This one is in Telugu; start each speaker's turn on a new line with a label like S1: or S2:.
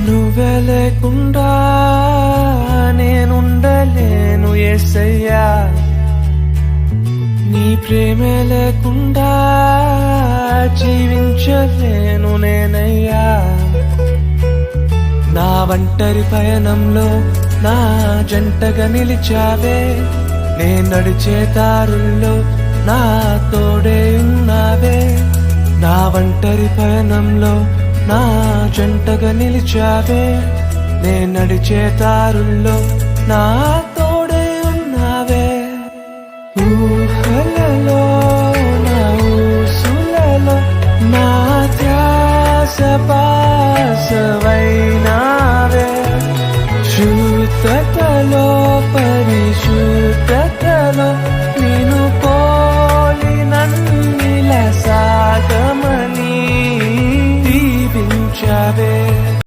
S1: నువ్వే లేకుండా నేనుండలేను యేసయ్యా, నీ ప్రేమే లేకుండా జీవించలేను నేనయ్యా. నా ఒంటరి పయనంలో నా జంటగా నిలిచావే, నే నడిచే దారుల్లో నా తోడే ఉన్నావే. నా ఒంటరి పయనంలో నా జంటగా నిలిచావే, నే నడిచే దారుల్లో నా తోడే ఉన్నావే. ఊహలలో నా ఊసులలో నా ధ్యాస బాసవ